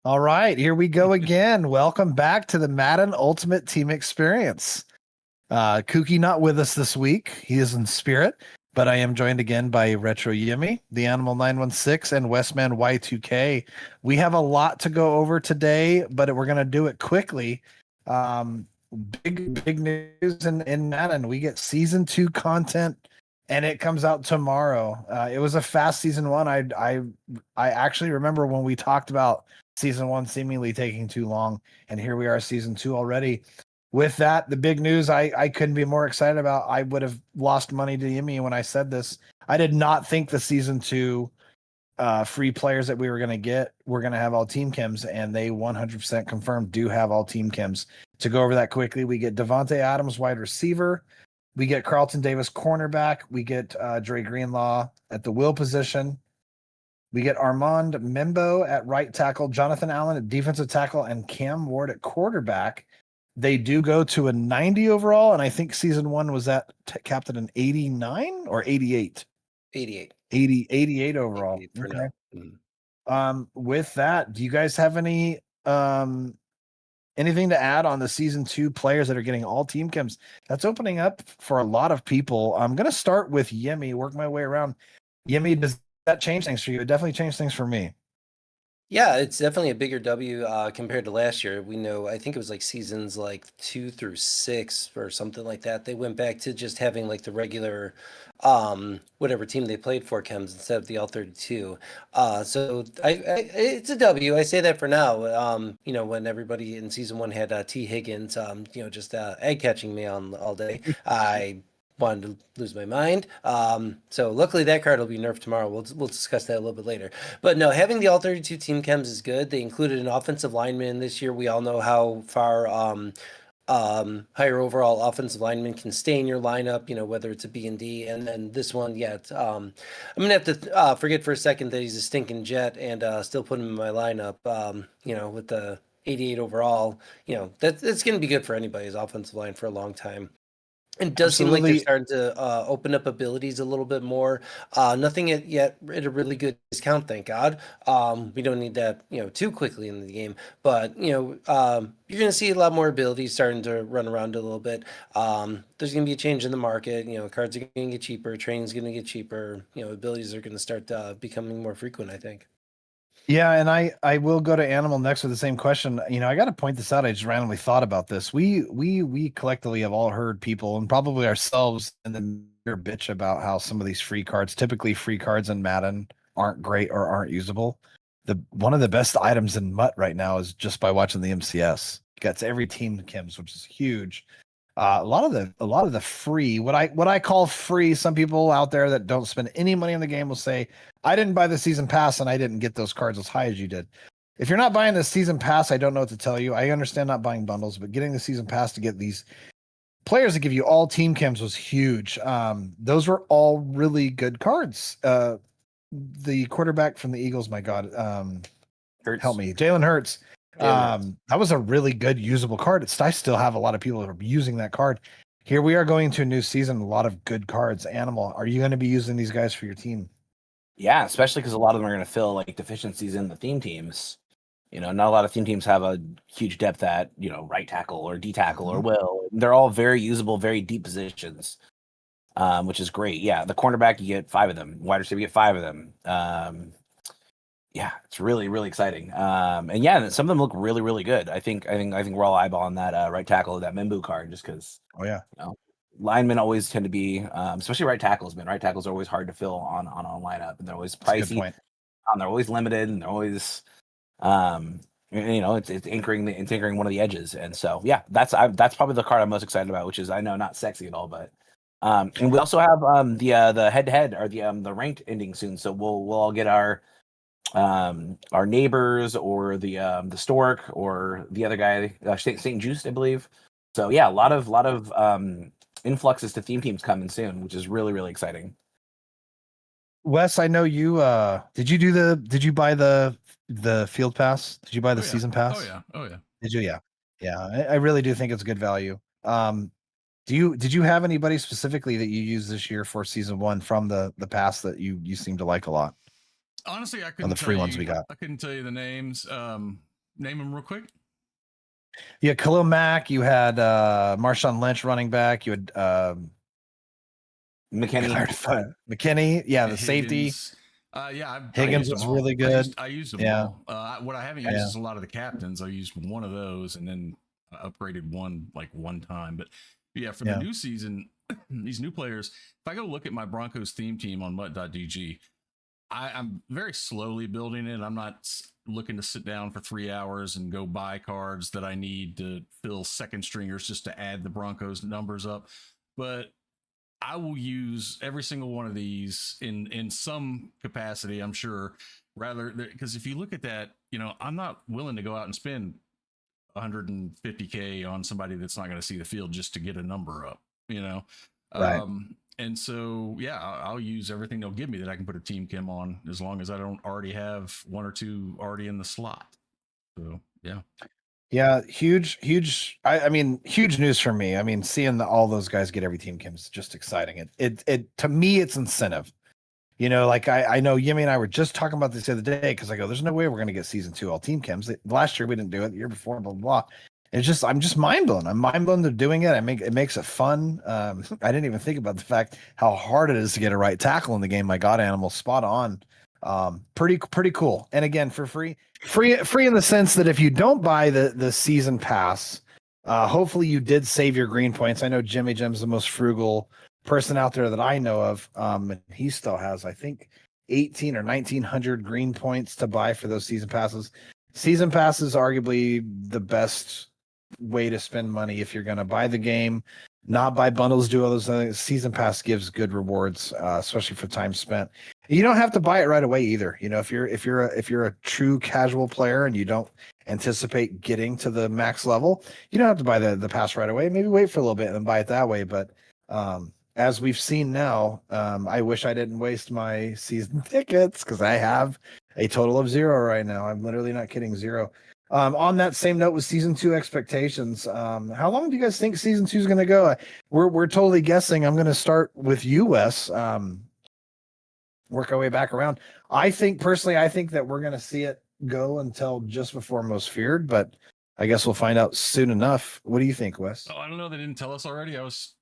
All right, here we go again. Welcome back to the Madden Ultimate Team Experience. Kookie not with us this week. He is in spirit, but I am joined again by Retro Yimmy, the Animal 916, and Westman Y2K. We have a lot to go over today, but we're going to do it quickly. Um, big news in Madden. We get season 2 content and it comes out tomorrow. It was a fast season 1. I actually remember when we talked about season 1 seemingly taking too long, and here we are, season 2 already. With that, the big news I couldn't be more excited about. I would have lost money to Yimmy when I said this. I did not think the season 2 free players that we were going to get were going to have all team chems, and they 100% confirmed do have all team chems. To go over that quickly, we get Devontae Adams, wide receiver. We get Carlton Davis, cornerback. We get Dre Greenlaw at the will position. We get Armand Membo at right tackle, Jonathan Allen at defensive tackle, and Cam Ward at quarterback. They do go to a 90 overall, and I think season 1 was that capped at an 89 or 88? 88. 88 overall. 88 for Okay. now. Mhm. With that, do you guys have anything to add on the season 2 players that are getting all team chems? That's opening up for a lot of people. I'm gonna start with Yemi, work my way around. Yemi, does that change things for you? It definitely changed things for me. Yeah, it's definitely a bigger W compared to last year. We know, I think it was like seasons like 2 through 6 or something like that. They went back to just having like the regular, whatever team they played for chems instead of the L32. So it's a W. I say that for now. When everybody in season 1 had T Higgins, just egg catching me on all day. I wanted to lose my mind. So luckily that card will be nerfed tomorrow. We'll discuss that a little bit later. But no, having the all 32 team chems is good. They included an offensive lineman this year. We all know how far higher overall offensive lineman can stay in your lineup, whether it's a B and D. And then this one, yeah, I'm gonna have to forget for a second that he's a stinking jet and still put him in my lineup. With the 88 overall, that's gonna be good for anybody's offensive line for a long time. It does seem like they're Absolutely. starting to open up abilities a little bit more. Nothing yet at a really good discount, thank God. We don't need that, too quickly in the game. But you're going to see a lot more abilities starting to run around a little bit. There's going to be a change in the market. Cards are going to get cheaper. Training's going to get cheaper. Abilities are going to start becoming more frequent, I think. Yeah, and I will go to Animal next with the same question. I got to point this out. I just randomly thought about this. We collectively have all heard people, and probably ourselves, and then bitch about how some of these free cards, typically free cards in Madden, aren't great or aren't usable. The one of the best items in Mutt right now is just by watching the MCS. Gets every team chems, which is huge. A lot of the free, what I call free, some people out there that don't spend any money in the game will say, I didn't buy the season pass and I didn't get those cards as high as you did. If you're not buying the season pass, I don't know what to tell you. I understand not buying bundles, but getting the season pass to get these players that give you all team chems was huge. Those were all really good cards. The quarterback from the Eagles, my God, help Hurts. me, Jalen Hurts. Jalen Hurts. That was a really good usable card. I still have a lot of people that are using that card. Here we are going to a new season, a lot of good cards. Animal, are you going to be using these guys for your team? Yeah, especially because a lot of them are going to fill like deficiencies in the theme teams. Not a lot of theme teams have a huge depth at right tackle or D tackle or will. They're all very usable, very deep positions, which is great. Yeah, the cornerback you get 5 of them. Wide receiver you get 5 of them. Yeah, it's really really exciting. And yeah, some of them look really really good. I think we're all eyeballing that right tackle, that Membu card, just because. Oh yeah, Linemen always tend to be, especially right tackles. Man, right tackles are always hard to fill on a lineup, and they're always that's a good pricey. point. They're always limited, and they're always, um, it's anchoring one of the edges. And so yeah, that's probably the card I'm most excited about, which is, I know, not sexy at all, but and we also have the head to head, or the ranked ending soon, so we'll all get our neighbors, or the Stork, or the other guy, St. Juice, I believe. So yeah, a lot of influxes to theme teams coming soon, which is really really exciting. Wes, I know you. Did you buy the field pass? Did you buy the season pass? Oh yeah. Did you? Yeah, yeah. I really do think it's good value. Did you have anybody specifically that you used this year for season 1 from the pass that you seem to like a lot? Honestly, I On couldn't the tell free you. ones we got. I couldn't tell you the names. Name them real quick. You had Khalil Mack. You had Marshawn Lynch running back. You had McKinney. McKinney. Yeah, the safety. Higgins. Yeah, Higgins I used was them all. really good. I used them Yeah. all. What I haven't used is a lot of the captains. I used one of those and then upgraded one time. But yeah, for the new season, these new players, if I go look at my Broncos theme team on mutt.dg, I'm very slowly building it. I'm not looking to sit down for 3 hours and go buy cards that I need to fill second stringers just to add the Broncos numbers up. But I will use every single one of these in some capacity, I'm sure. Rather, because if you look at that, I'm not willing to go out and spend 150K on somebody that's not going to see the field just to get a number up. Right. And so, yeah, I'll use everything they'll give me that I can put a team chem on, as long as I don't already have one or two already in the slot. So, yeah. Yeah, huge. I mean, huge news for me. I mean, seeing all those guys get every team chem is just exciting. It to me, it's incentive. Like I know Yimmy and I were just talking about this the other day because I go, there's no way we're going to get season 2 all team chems. Last year we didn't do it. The year before, blah blah blah. I'm just mind blown. I'm mind blown they're doing it. It makes it fun. I didn't even think about the fact how hard it is to get a right tackle in the game. My God, animal, spot on. Pretty cool. And again, for free in the sense that if you don't buy the season pass, hopefully you did save your green points. I know Jimmy Jim's the most frugal person out there that I know of. And he still has, I think, 18 or 1900 green points to buy for those season passes. Season passes arguably the best way to spend money if you're going to buy the game, not buy bundles, do all those things. Season pass gives good rewards, especially for time spent. You don't have to buy it right away either. If you're a true casual player and you don't anticipate getting to the max level, you don't have to buy the pass right away. Maybe wait for a little bit and then buy it that way. But as we've seen now, I wish I didn't waste my season tickets because I have a total of 0 right now. I'm literally not kidding, 0. On that same note with season 2 expectations, how long do you guys think season 2 is going to go? We're totally guessing. I'm going to start with you, Wes. Work our way back around. I think that we're going to see it go until just before Most Feared, but I guess we'll find out soon enough. What do you think, Wes? Oh, I don't know. They didn't tell us already. I was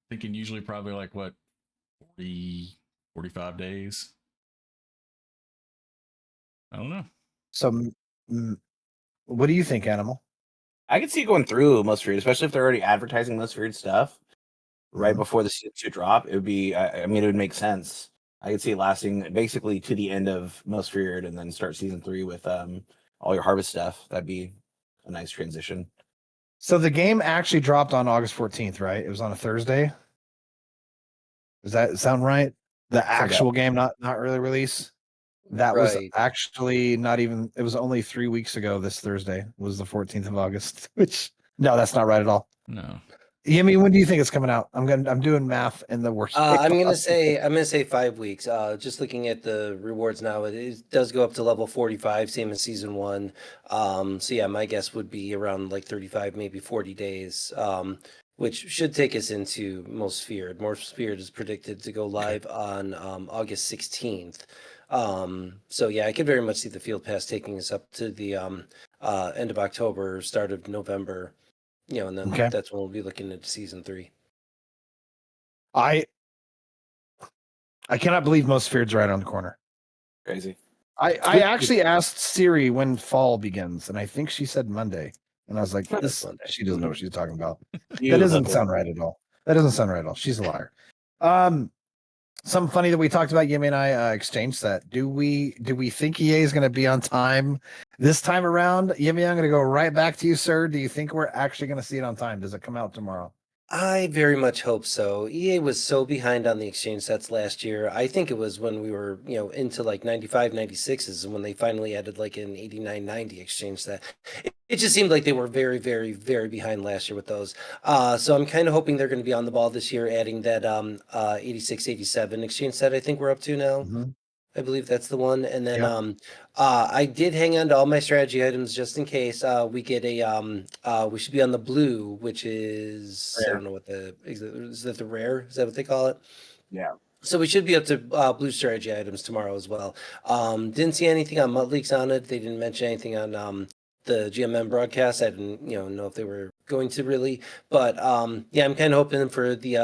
thinking usually probably 40, 45 days. I don't know. So, what do you think, Animal? I could see going through Most Feared, especially if they're already advertising Most Feared stuff right before the season 2 drop. It would be, it would make sense. I could see it lasting basically to the end of Most Feared and then start season 3 with all your harvest stuff. That'd be a nice transition. So the game actually dropped on August 14th, right? It was on a Thursday. Does that sound right? The actual game, not early release. That was actually not even. It was only 3 weeks ago. This Thursday was the 14th of August. Which no, that's not right at all. No. Yimmy, when do you think it's coming out? I'm doing math in the worst. I'm gonna say 5 weeks. Just looking at the rewards now, it does go up to level 45, same as season 1. So yeah, my guess would be around 35, maybe 40 days. Which should take us into Most Feared. Most Feared is predicted to go live on August 16th. So yeah, I could very much see the field pass taking us up to the end of October, start of November. And then that's when we'll be looking at season 3. I cannot believe Most Feared's right on the corner. Crazy. I actually asked Siri when fall begins, and I think she said Monday. And I was like, she doesn't know what she's talking about. That doesn't sound right at all. She's a liar. Something funny that we talked about, Yimmy and I, exchange set. Do we think EA is going to be on time this time around? Yimmy, I'm going to go right back to you, sir. Do you think we're actually going to see it on time? Does it come out tomorrow? I very much hope so. EA was so behind on the exchange sets last year. I think it was when we were, into 95, 96s and when they finally added an 89, 90 exchange set. It just seemed like they were very, very, very behind last year with those. So I'm kind of hoping they're going to be on the ball this year, adding that 86, 87 exchange set I think we're up to now. Mm-hmm. I believe that's the one. And then I did hang on to all my strategy items just in case we get we should be on the blue, which is rare. I don't know what is that the rare? Is that what they call it? Yeah. So we should be up to blue strategy items tomorrow as well. Didn't see anything on Mutt Leaks on it. They didn't mention anything on the GMM broadcast. I didn't know if they were going to really, but yeah, I'm kind of hoping for the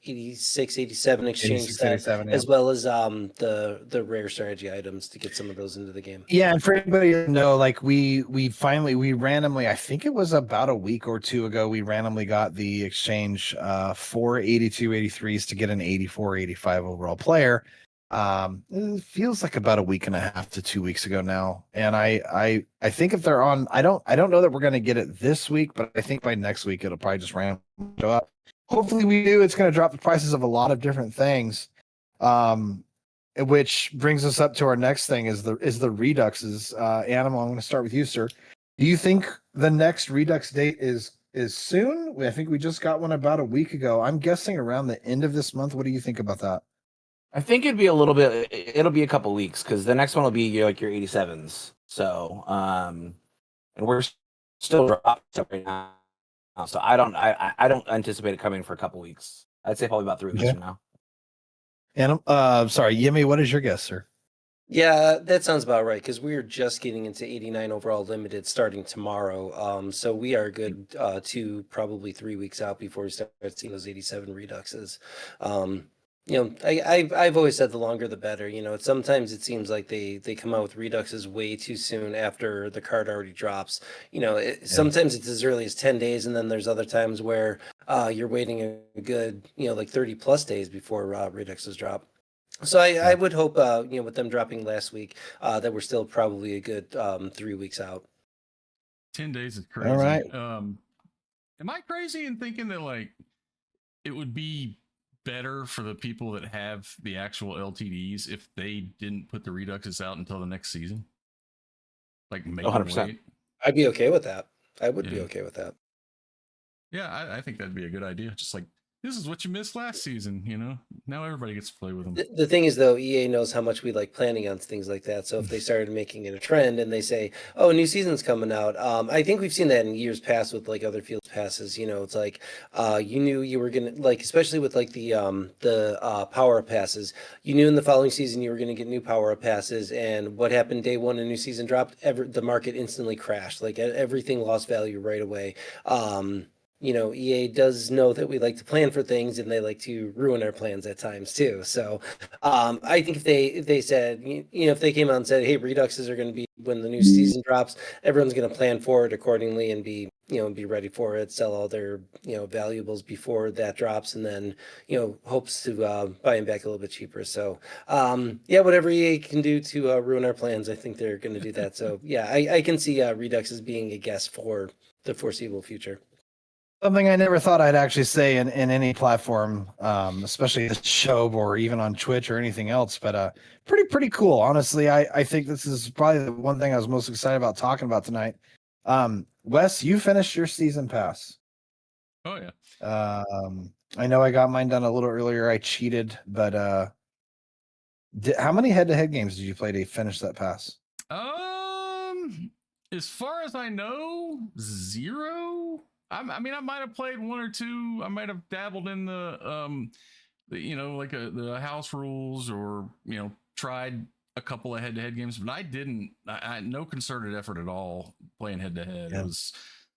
86, 87 exchange 86, set, 87, yeah. as well as the rare strategy items to get some of those into the game. Yeah, and for anybody to know, like we randomly, I think it was about a week or two ago, we randomly got the exchange 4 82 83s to get an 84 85 overall player. It feels like about a week and a half to 2 weeks ago now. And I think if they're on, I don't know that we're gonna get it this week, but I think by next week it'll probably just randomly go up. Hopefully we do. It's gonna drop the prices of a lot of different things. Which brings us up to our next thing is the Reduxes. Animal, I'm going to start with you, sir. Do you think the next Redux date is soon? I think we just got one about a week ago. I'm guessing around the end of this month. What do you think about that? I think it'd be a little bit. It'll be a couple weeks because the next one will be your 87s. So, and we're still dropping stuff right now. So I don't anticipate it coming for a couple weeks. I'd say probably about 3 weeks Okay. from now. And sorry, Yimmy, what is your guess, sir? Yeah, that sounds about right because we are just getting into 89 overall limited starting tomorrow. So we are good probably 3 weeks out before we start seeing those 87 reduxes. I've always said the longer the better. Sometimes it seems like they come out with reduxes way too soon after the card already drops. Sometimes it's as early as 10 days, and then there's other times where you're waiting a good like 30 plus days before reduxes drop. So I would hope, with them dropping last week, that we're still probably a good 3 weeks out. 10 days is crazy. All right. Am I crazy in thinking that like it would be better for the people that have the actual LTDs if they didn't put the reduxes out until the next season? Like make them 100%. wait? I'd be okay with that. I would be okay with that. Yeah, I think that'd be a good idea. Just like, this is what you missed last season, Now everybody gets to play with them. The thing is, though, EA knows how much we like planning on things like that. So if they started making it a trend and they say, "Oh, new season's coming out," I think we've seen that in years past with like other field passes. It's like you knew you were gonna like, especially with like the power up passes. You knew in the following season you were gonna get new power up passes, and what happened day one? A new season dropped. The market instantly crashed. Like everything lost value right away. EA does know that we like to plan for things and they like to ruin our plans at times too. So I think if they said, if they came out and said, hey, reduxes are going to be when the new season drops, everyone's going to plan for it accordingly and be ready for it, sell all their, valuables before that drops, and then, hopes to buy them back a little bit cheaper. So whatever EA can do to ruin our plans, I think they're going to do that. So yeah, I can see reduxes being a guess for the foreseeable future. Something I never thought I'd actually say in any platform, especially this show or even on Twitch or anything else, but pretty cool. Honestly, I think this is probably the one thing I was most excited about talking about tonight. Wes, you finished your season pass. Oh yeah. I know I got mine done a little earlier. I cheated, but how many head-to-head games did you play to finish that pass? As far as I know, 0. I mean, I might have played 1 or 2. I might have dabbled in the house rules, or tried a couple of head-to-head games, but I didn't. I no concerted effort at all playing head-to-head. Yeah. It was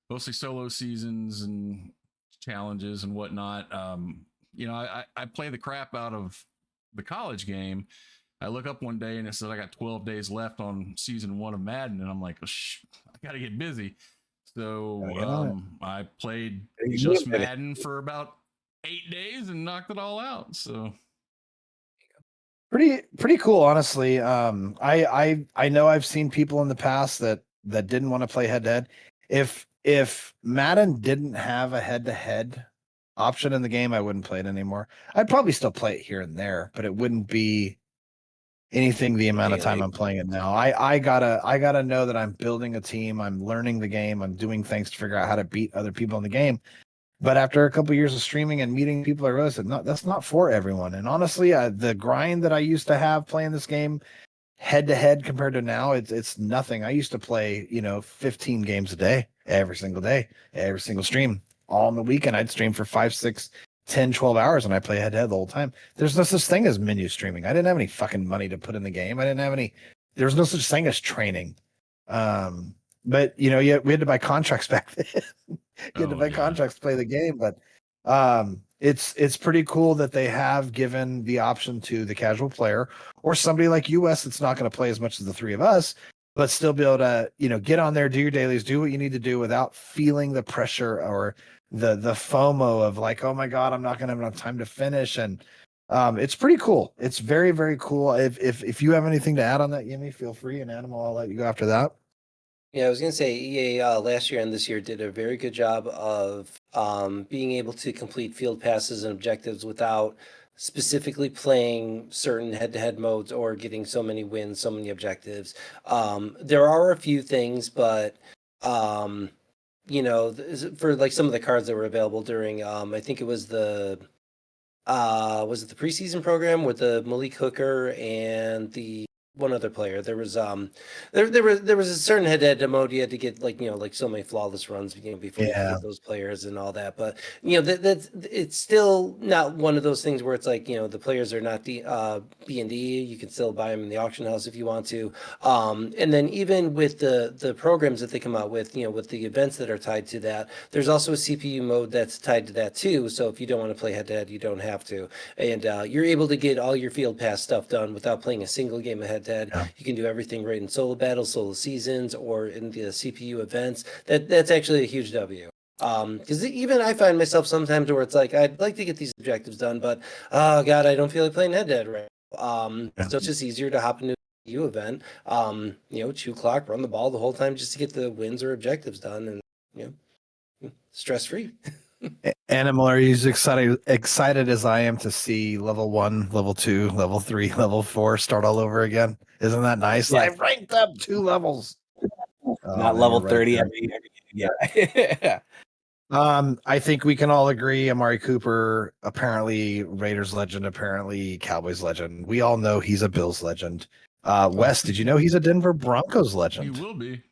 mostly solo seasons and challenges and whatnot. I play the crap out of the college game. I look up one day and it says I got 12 days left on season 1 of Madden, and I'm like, I got to get busy. So I played just Madden for about 8 days and knocked it all out. So pretty cool, honestly. I know I've seen people in the past that didn't want to play head to head. If Madden didn't have a head to head option in the game, I wouldn't play it anymore. I'd probably still play it here and there, but it wouldn't be anything the amount of time I'm playing it now. I gotta know that I'm building a team, I'm learning the game, I'm doing things to figure out how to beat other people in the game. But after a couple of years of streaming and meeting people, I realized that that's not for everyone. And honestly, the grind that I used to have playing this game head to head compared to now, it's nothing. I used to play 15 games a day, every single day, every single stream. All in the weekend, I'd stream for 5, 6, 10, 12 hours, and I play head to head the whole time. There's no such thing as menu streaming. I didn't have any fucking money to put in the game. There's no such thing as training. But yeah, we had to buy contracts back then. You had to buy contracts to play the game, but it's pretty cool that they have given the option to the casual player or somebody like us that's not going to play as much as the three of us, but still be able to get on there, do your dailies, do what you need to do without feeling the pressure or the FOMO of like, oh my god, I'm not going to have enough time to finish. And it's pretty cool. It's very, very cool. If you have anything to add on that, Yemi, feel free. And Animal, I'll let you go after that. Yeah, I was gonna say EA last year and this year did a very good job of being able to complete field passes and objectives without specifically playing certain head-to-head modes or getting so many wins, so many objectives. There are a few things, but for like some of the cards that were available during, I think it was the preseason program with the Malik Hooker and the one other player. There was there was a certain head-to-head mode you had to get like so many flawless runs before you could get those players and all that. But that's it's still not one of those things where it's like the players are not B&D. You can still buy them in the auction house if you want to. And then even with the programs that they come out with, with the events that are tied to that, there's also a CPU mode that's tied to that too. So if you don't want to play head-to-head, you don't have to, and you're able to get all your field pass stuff done without playing a single game of head-to-head. You can do everything right in solo battles, solo seasons, or in the CPU events. That's actually a huge W. Because even I find myself sometimes where it's like I'd like to get these objectives done, but oh god, I don't feel like playing head-to-head right now. So it's just easier to hop into a CPU event, chew clock, run the ball the whole time just to get the wins or objectives done, and stress-free. Animal, are you as excited as I am to see level 1, level 2, level 3, level 4 start all over again? Isn't that nice? Yeah. I've ranked up 2 levels. Not level 30 every yeah. I think we can all agree Amari Cooper, apparently Raiders legend, apparently Cowboys legend. We all know he's a Bills legend. Wes, did you know he's a Denver Broncos legend? He will be.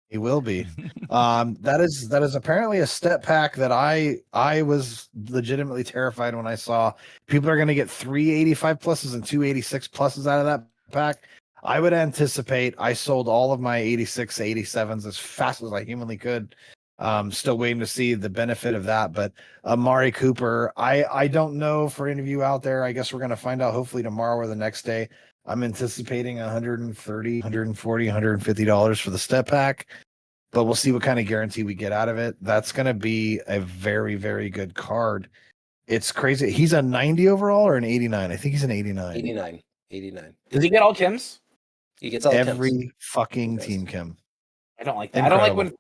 He will be. That is apparently a step pack that I was legitimately terrified when I saw people are going to get 385 pluses and 286 pluses out of that pack. I would anticipate I sold all of my 86, 87s as fast as I humanly could. Still waiting to see the benefit of that. But Amari Cooper, I don't know for any of you out there. I guess we're going to find out hopefully tomorrow or the next day. I'm anticipating $130, $140, $150 for the step pack, but we'll see what kind of guarantee we get out of it. That's going to be a very, very good card. It's crazy. He's a 90 overall or an 89? I think he's an 89. 89. Does he get all Kims? He gets all Every Kims. fucking team Kim. I don't like that. Incredible. I don't like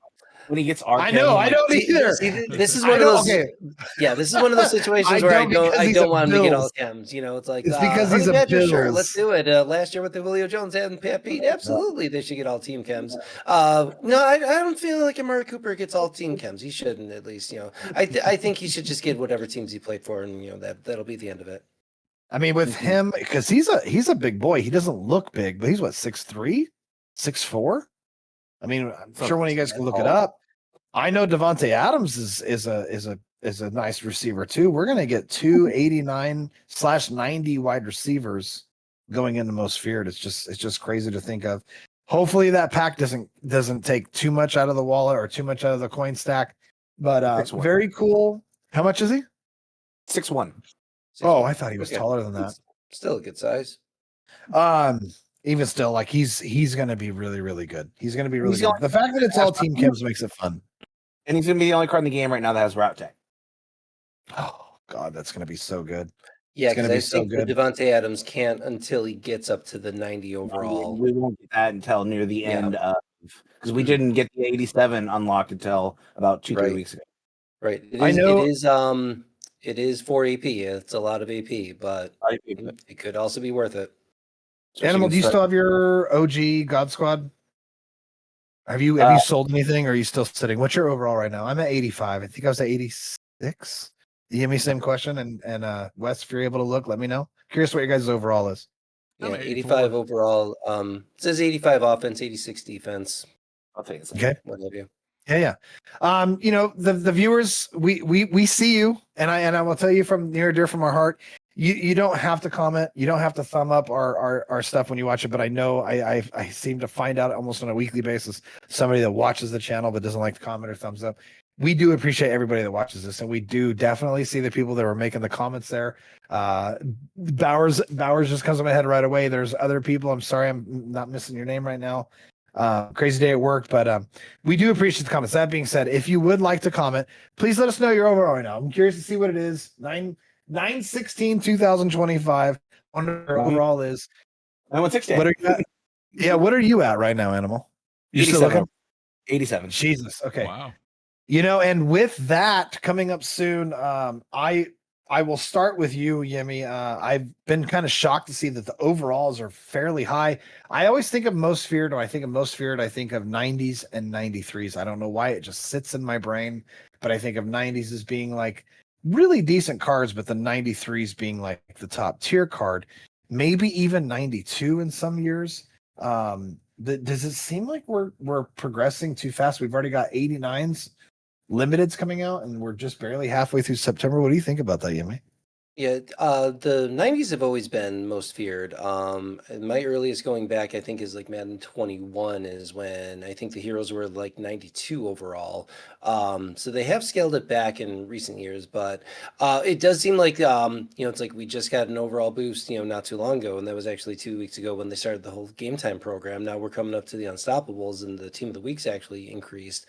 when he gets our. I know. I don't either. See, this is one of those. Okay. Yeah, this is one of those situations where I don't want him to get all Kims. It's like it's because he's a Bills. Sure, let's do it. Last year with the Julio Jones and Pat Pete, absolutely, they should get all team Kims. No, I don't feel like Amari Cooper gets all team Kims. He shouldn't, at least. I think he should just get whatever teams he played for, and that'll be the end of it. I mean, with him, because he's a big boy. He doesn't look big, but he's what, 6'3", 6'4"? I mean, I'm sure one of you guys can look it up. I know Devontae Adams is a nice receiver too. We're gonna get 289/90 wide receivers going into most feared. It's just crazy to think of. Hopefully that pack doesn't take too much out of the wallet or too much out of the coin stack. But very cool. How much is he? 6'1". Oh, I thought he was taller than that. Still a good size. Even still, like he's gonna be really, really good. He's gonna be really good. The fact that it's all team Kims makes it fun. And he's gonna be the only card in the game right now that has route tech. Oh god, that's gonna be so good. Yeah, because I think Devontae Adams can't until he gets up to the 90 overall. We won't get that until near the end of, because we didn't get the 87 unlocked until about 2-3 weeks ago. Right. It is for AP. It's a lot of AP, but it could also be worth it. Animal, do you still have your OG God Squad? Have you sold anything, or are you still sitting? What's your overall right now? I'm at 85. I think I was at 86. You give me the same question, and Wes, if you're able to look, let me know. Curious what your guys' overall is. Yeah, 85 overall. It says 85 offense, 86 defense. I'll take it. Okay. What have you? Yeah. The viewers, we see you, and I will tell you from near and dear from our heart, You don't have to comment. You don't have to thumb up our stuff when you watch it. But I know I seem to find out almost on a weekly basis somebody that watches the channel but doesn't like to comment or thumbs up. We do appreciate everybody that watches this, and we do definitely see the people that were making the comments there. Bowers just comes to my head right away. There's other people. I'm sorry, I'm not missing your name right now. Crazy day at work, but we do appreciate the comments. That being said, if you would like to comment, please let us know your overall right now. I'm curious to see what it is. 9/16/2025. Wonder what overall is. 9/16. What are you at? Yeah, what are you at right now, Animal? You still 87. looking? 87. Jesus. Okay. Wow. And with that coming up soon, I will start with you, Yemi. I've been kind of shocked to see that the overalls are fairly high. I always think of most feared, or I think of most feared, I think of 90s and 93s. I don't know why it just sits in my brain, but I think of 90s as being like really decent cards, but the 93s being like the top tier card, maybe even 92 in some years. Does it seem like we're progressing too fast? We've already got 89s limiteds coming out, and we're just barely halfway through September. What do you think about that, Yemi? Yeah, the 90s have always been most feared. My earliest going back, I think, is like Madden 21 is when I think the heroes were like 92 overall. So they have scaled it back in recent years, but it does seem like, it's like we just got an overall boost, not too long ago, and that was actually 2 weeks ago when they started the whole game time program. Now we're coming up to the Unstoppables, and the team of the week's actually increased.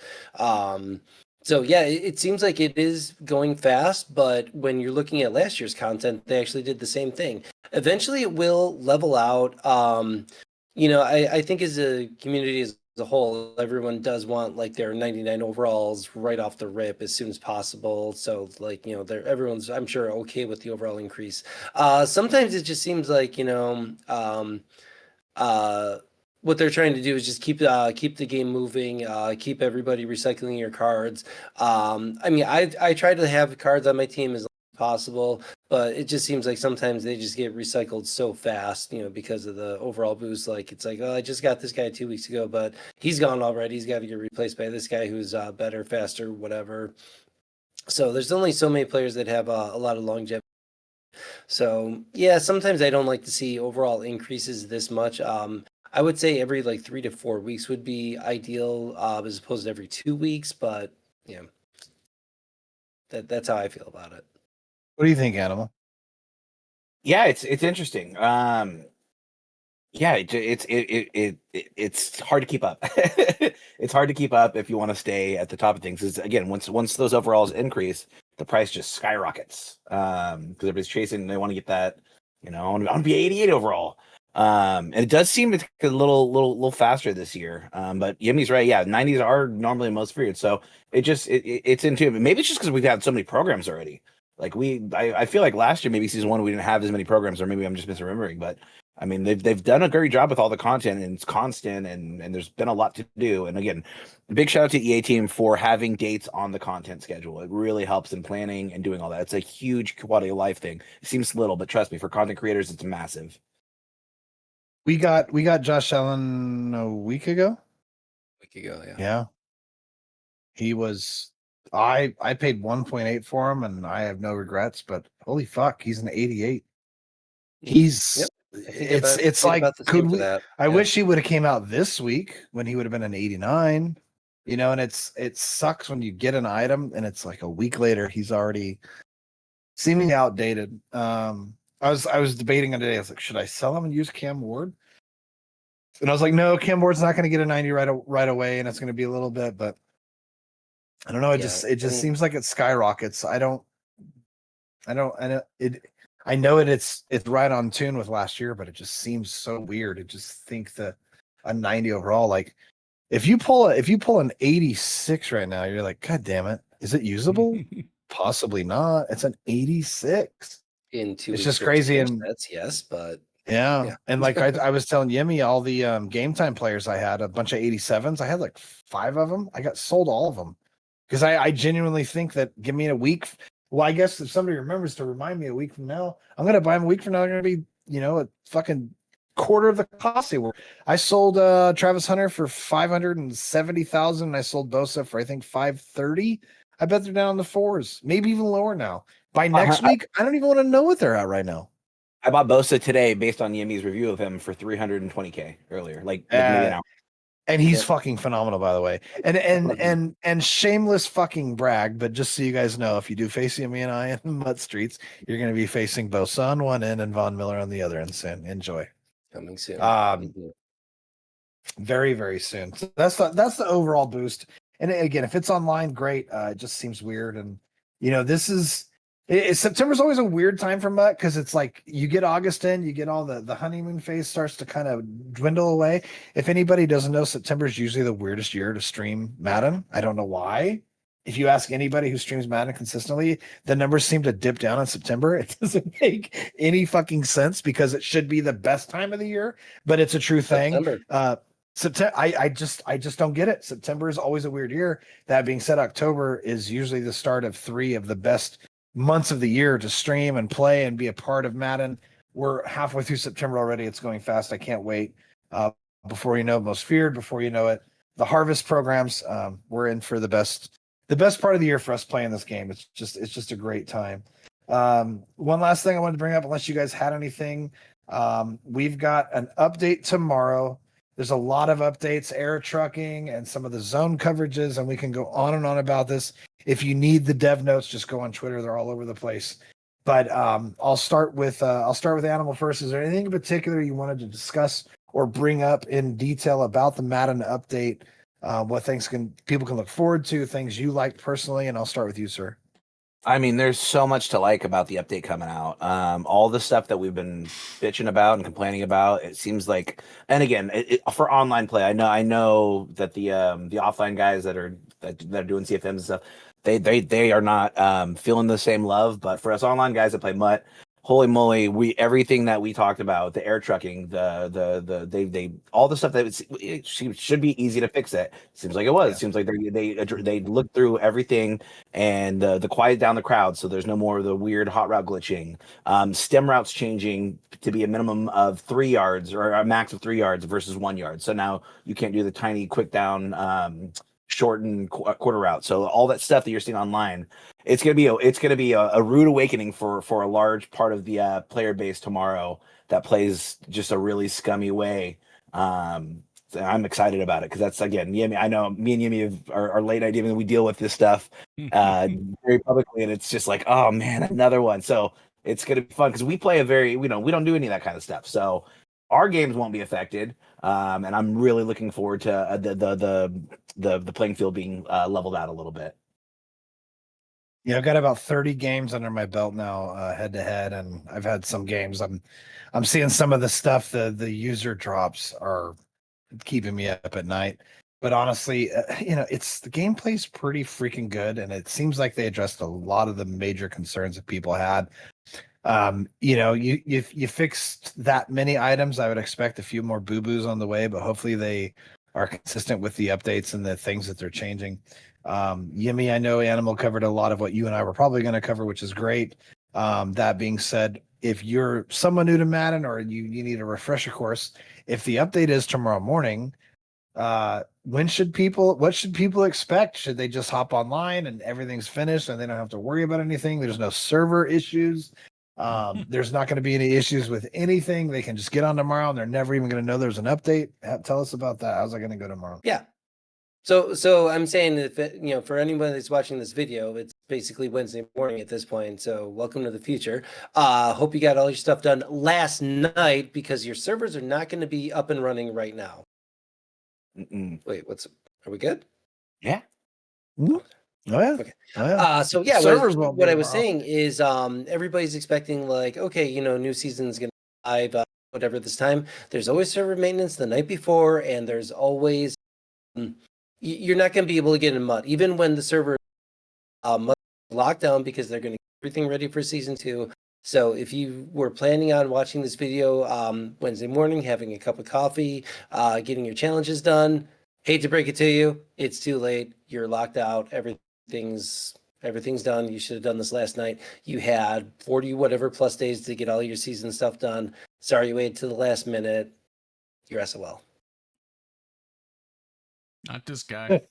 So yeah, it seems like it is going fast, but when you're looking at last year's content, they actually did the same thing. Eventually, it will level out. I think as a community as a whole, everyone does want like their 99 overalls right off the rip as soon as possible. So like everyone's, I'm sure, okay with the overall increase. Sometimes it just seems like what they're trying to do is just keep the game moving, keep everybody recycling your cards. I try to have cards on my team as long as possible, but it just seems like sometimes they just get recycled so fast, because of the overall boost. Like it's like, oh, I just got this guy 2 weeks ago, but he's gone already. He's got to get replaced by this guy who's better, faster, whatever. So there's only so many players that have a lot of longevity. So yeah, sometimes I don't like to see overall increases this much. I would say every like 3 to 4 weeks would be ideal, as opposed to every 2 weeks. But yeah, that's how I feel about it. What do you think, Animal? Yeah, it's interesting. It's hard to keep up. It's hard to keep up if you want to stay at the top of things. Because again, once those overalls increase, the price just skyrockets. Because everybody's chasing, they want to get that. I want to be 88 overall. And it does seem it's a little faster this year. But Yemi's right. Yeah, 90s are normally most feared. So it's into it. Maybe it's just because we've had so many programs already. Like I feel like last year, maybe season 1, we didn't have as many programs, or maybe I'm just misremembering. But I mean, they've done a great job with all the content, and it's constant, and there's been a lot to do. And again, big shout out to EA team for having dates on the content schedule. It really helps in planning and doing all that. It's a huge quality of life thing. It seems little, but trust me, for content creators, it's massive. We got Josh Allen a week ago. Yeah. Yeah. He was I paid 1.8 for him, and I have no regrets, but holy fuck, he's an 88. He's Yep. it's like, could we I Yeah. wish he would have came out this week when he would have been an 89. And it sucks when you get an item and it's like a week later he's already seemingly outdated. I was debating on today. I was like, should I sell him and use Cam Ward? And I was like, no, Cam Ward's not going to get a 90 right away, and it's going to be a little bit, but I don't know. It just seems like it skyrockets. I know it's right on tune with last year, but it just seems so weird. I just think that a 90 overall, like if you pull an 86 right now, you're like, God damn it, is it usable? Possibly not. It's an 86. In 2 It's weeks, just crazy, and that's yes, but yeah. And like I was telling Yemi, all the game time players I had, a bunch of 87s. I had like 5 of them. I got sold all of them because I genuinely think that give me a week. Well, I guess if somebody remembers to remind me a week from now, I'm gonna buy them a week from now. They're gonna be, a fucking quarter of the cost they were. I sold Travis Hunter for 570,000. I sold Bosa for I think 530. I bet they're down in the 4s, maybe even lower now. By next week, I don't even want to know what they're at right now. I bought Bosa today based on Yemi's review of him for 320K earlier, like maybe an hour. And he's fucking phenomenal, by the way. And shameless fucking brag, but just so you guys know, if you do face Yemi and I in Mud Streets, you're going to be facing Bosa on one end and Von Miller on the other end soon. Enjoy. Coming soon. Very, very soon. So that's the overall boost. And again, if it's online, great. It just seems weird. And this is September's always a weird time for Mutt because it's like you get August in, you get all the honeymoon phase starts to kind of dwindle away. If anybody doesn't know, September is usually the weirdest year to stream Madden. I don't know why. If you ask anybody who streams Madden consistently, the numbers seem to dip down in September. It doesn't make any fucking sense because it should be the best time of the year, but it's a true thing. September, I just don't get it. September is always a weird year. That being said, October is usually the start of 3 of the best months of the year to stream and play and be a part of Madden. We're halfway through September already. It's going fast. I can't wait. Before you know, Most Feared. Before you know it, the Harvest programs. We're in for the best part of the year for us playing this game. It's just a great time. One last thing I wanted to bring up, unless you guys had anything, we've got an update tomorrow. There's a lot of updates, air trucking, and some of the zone coverages, and we can go on and on about this. If you need the dev notes, just go on Twitter; they're all over the place. But I'll start with Animal first. Is there anything in particular you wanted to discuss or bring up in detail about the Madden update? What things people can look forward to? Things you like personally, and I'll start with you, sir. I mean, there's so much to like about the update coming out. All the stuff that we've been bitching about and complaining about, it seems like, and again, for online play, I know that the offline guys that are doing CFMs and stuff, they are not feeling the same love. But for us online guys that play Mutt, holy moly, everything that we talked about, the air trucking, they all the stuff that it should be easy to fix. It seems like it was. Yeah. It seems like they looked through everything and the quiet down the crowd, so there's no more of the weird hot route glitching. Stem routes changing to be a minimum of 3 yards or a max of 3 yards versus 1 yard. So now you can't do the tiny quick down shortened quarter route. So all that stuff that you're seeing online, it's gonna be a rude awakening for a large part of the player base tomorrow that plays just a really scummy way. So I'm excited about it because that's, again, Yemi. I know me and Yemi are late night even we deal with this stuff very publicly, and it's just like, oh man, another one. So it's gonna be fun because we play we don't do any of that kind of stuff. So our games won't be affected, and I'm really looking forward to the playing field being leveled out a little bit. Yeah, I've got about 30 games under my belt now, head to head, and I've had some games. I'm seeing some of the stuff the user drops are keeping me up at night. But honestly, it's the gameplay's pretty freaking good, and it seems like they addressed a lot of the major concerns that people had. You fixed that many items. I would expect a few more boo-boos on the way, but hopefully they are consistent with the updates and the things that they're changing. Yimmy, I know Animal covered a lot of what you and I were probably going to cover, which is great. That being said, if you're someone new to Madden or you need a refresher course, if the update is tomorrow morning, what should people expect? Should they just hop online and everything's finished and they don't have to worry about anything? There's no server issues. There's not going to be any issues with anything. They can just get on tomorrow and they're never even going to know there's an update. Tell us about that. How's that going to go tomorrow? Yeah. So I'm saying that, for anyone that's watching this video, it's basically Wednesday morning at this point. So welcome to the future. Hope you got all your stuff done last night because your servers are not going to be up and running right now. Wait, are we good? Yeah. Oh yeah. Okay. Oh, yeah. So yeah, servers what I was saying is, everybody's expecting like, okay, new season's gonna live, whatever this time. There's always server maintenance the night before, and there's always you're not gonna be able to get in Mud even when the server Mud locked down because they're gonna get everything ready for season 2. So if you were planning on watching this video Wednesday morning, having a cup of coffee, getting your challenges done, hate to break it to you, it's too late. You're locked out. Everything's done. You should have done this last night. You had 40 whatever plus days to get all your season stuff done. Sorry you waited to the last minute. You're SOL. Not this guy.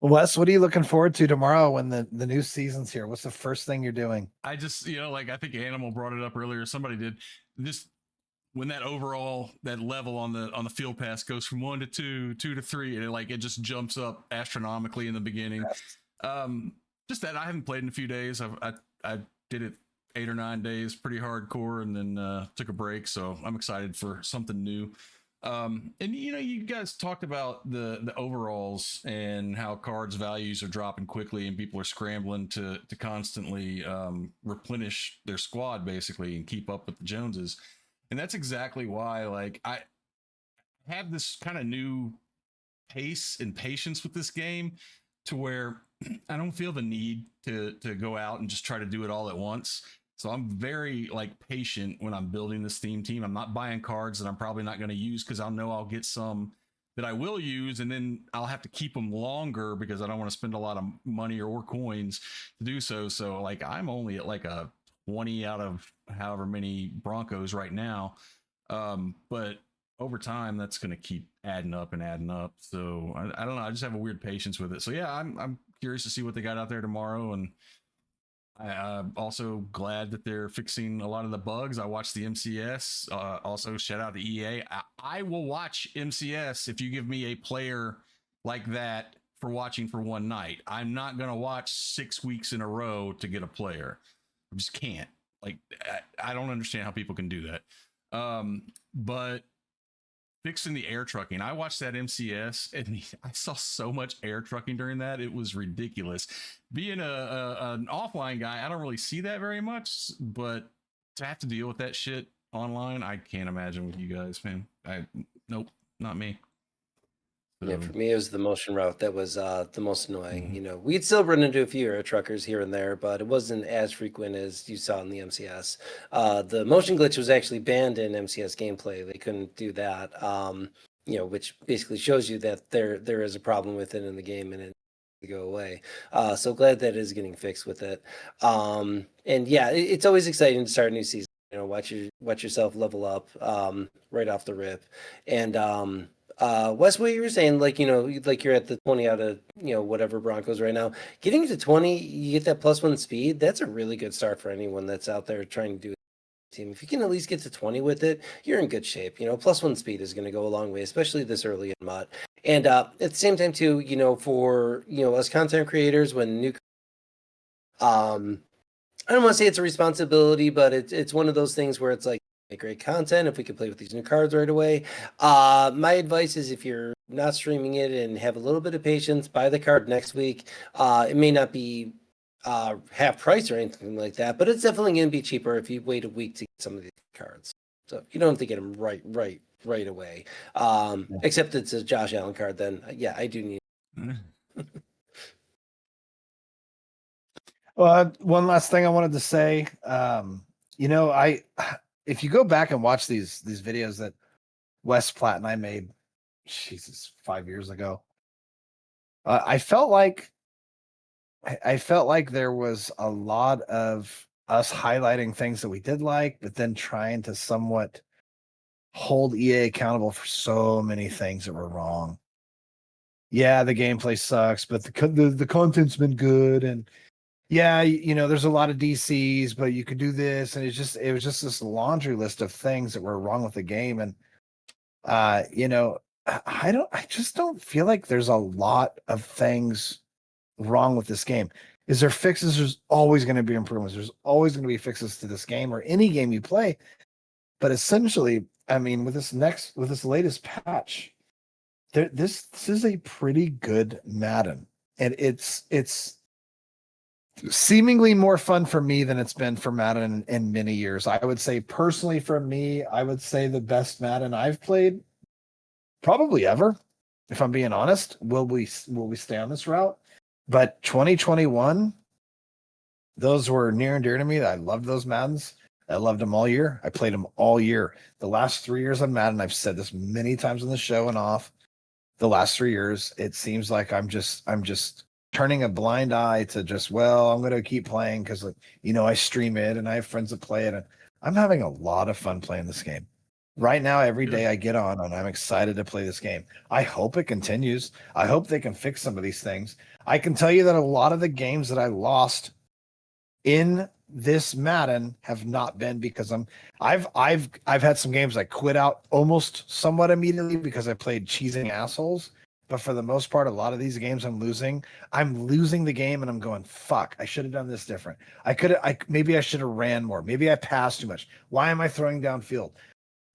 Wes, what are you looking forward to tomorrow when the new season's here? What's the first thing you're doing? I just, like I think Animal brought it up earlier. Somebody did. Just when that overall that level on the field pass goes from 1 to 2, 2 to 3, and it just jumps up astronomically in the beginning. Just that I haven't played in a few days. I did it 8 or 9 days, pretty hardcore, and then took a break. So I'm excited for something new. And you guys talked about the overalls and how cards values are dropping quickly, and people are scrambling to constantly replenish their squad basically and keep up with the Joneses. And that's exactly why, I have this kind of new pace and patience with this game, to where I don't feel the need to go out and just try to do it all at once. So I'm very patient when I'm building this theme team. I'm not buying cards that I'm probably not going to use, because I'll know I'll get some that I will use, and then I'll have to keep them longer because I don't want to spend a lot of money or coins to do so. So I'm only at a 20 out of however many Broncos right now. But over time, that's going to keep adding up and adding up. So I don't know. I just have a weird patience with it. So yeah, I'm curious to see what they got out there tomorrow. And I'm also glad that they're fixing a lot of the bugs. I watched the MCS. Also, shout out to EA. I will watch MCS if you give me a player like that for watching for one night. I'm not going to watch 6 weeks in a row to get a player. I just can't. I don't understand how people can do that. But fixing the air trucking, I watched that MCS and I saw so much air trucking during that. It was ridiculous. Being an offline guy, I don't really see that very much, but to have to deal with that shit online, I can't imagine with you guys, man. Nope, not me. Yeah, for me, it was the motion route that was the most annoying. We'd still run into a few air truckers here and there, but it wasn't as frequent as you saw in the MCS. The motion glitch was actually banned in MCS gameplay. They couldn't do that, which basically shows you that there is a problem with it in the game, and it needs to go away. So glad that is getting fixed with it. And yeah, it's always exciting to start a new season. Watch yourself level up right off the rip. And Wes, what you were saying, you're at the 20 out of whatever Broncos right now. Getting to 20, you get that +1 speed. That's a really good start for anyone that's out there trying to do a team. If you can at least get to 20 with it, you're in good shape. +1 speed is going to go a long way, especially this early in MUT. And at the same time too, for us content creators, when new I don't want to say it's a responsibility, but it's one of those things where it's make great content if we could play with these new cards right away. My advice is, if you're not streaming it and have a little bit of patience, buy the card next week. It may not be half price or anything like that, but it's definitely going to be cheaper if you wait a week to get some of these cards. So you don't have to get them right away. Except it's a Josh Allen card, then yeah, I do need. Well, one last thing I wanted to say. If you go back and watch these videos that Wes Platt and I made, Jesus, 5 years ago, I felt like there was a lot of us highlighting things that we did like, but then trying to somewhat hold EA accountable for so many things that were wrong. Yeah, the gameplay sucks, but the content's been good, and yeah, there's a lot of DCs, but you could do this, and it was just this laundry list of things that were wrong with the game. And I just don't feel like there's a lot of things wrong with this game. Is there fixes? There's always going to be improvements. There's always going to be fixes to this game or any game you play. But essentially, I mean, with this latest patch, this is a pretty good Madden, and it's seemingly more fun for me than it's been for Madden in many years. I would say personally, for me, I would say the best Madden I've played probably ever, if I'm being honest. Will we stay on this route? But 2021, those were near and dear to me. I loved those Maddens. I loved them all year. I played them all year. The last 3 years of Madden, I've said this many times on the show and off. The last 3 years, it seems like I'm just turning a blind eye to I'm going to keep playing because I stream it and I have friends that play it, and I'm having a lot of fun playing this game. Right now, every day I get on and I'm excited to play this game. I hope it continues. I hope they can fix some of these things. I can tell you that a lot of the games that I lost in this Madden have not been because I've had some games I quit out almost somewhat immediately because I played cheesing assholes. But for the most part, a lot of these games I'm losing the game and I'm going, fuck, I should have done this different. Maybe I should have ran more. Maybe I passed too much. Why am I throwing downfield?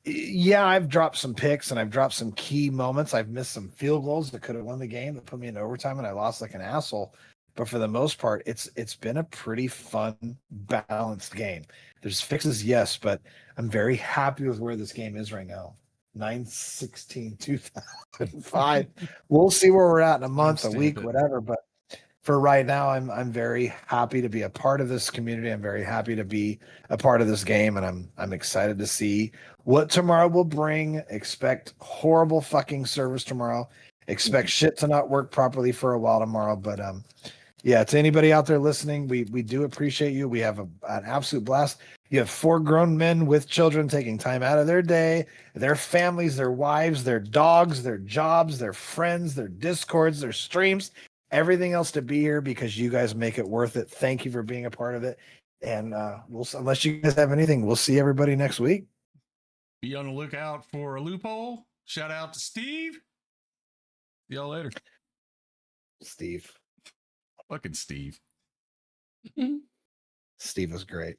Yeah, I've dropped some picks and I've dropped some key moments. I've missed some field goals that could have won the game that put me in overtime and I lost like an asshole. But for the most part, it's been a pretty fun, balanced game. There's fixes, yes, but I'm very happy with where this game is right now. 9/16/2005. We'll see where we're at in a month, a week, whatever. But for right now, I'm very happy to be a part of this community. I'm very happy to be a part of this game, and I'm excited to see what tomorrow will bring. Expect horrible fucking service tomorrow. Expect shit to not work properly for a while tomorrow. But yeah, to anybody out there listening, we do appreciate you. We have an absolute blast. You have 4 grown men with children taking time out of their day, their families, their wives, their dogs, their jobs, their friends, their discords, their streams, everything else to be here because you guys make it worth it. Thank you for being a part of it. And unless you guys have anything, we'll see everybody next week. Be on the lookout for a loophole. Shout out to Steve. See y'all later. Steve. Fucking Steve. Steve was great.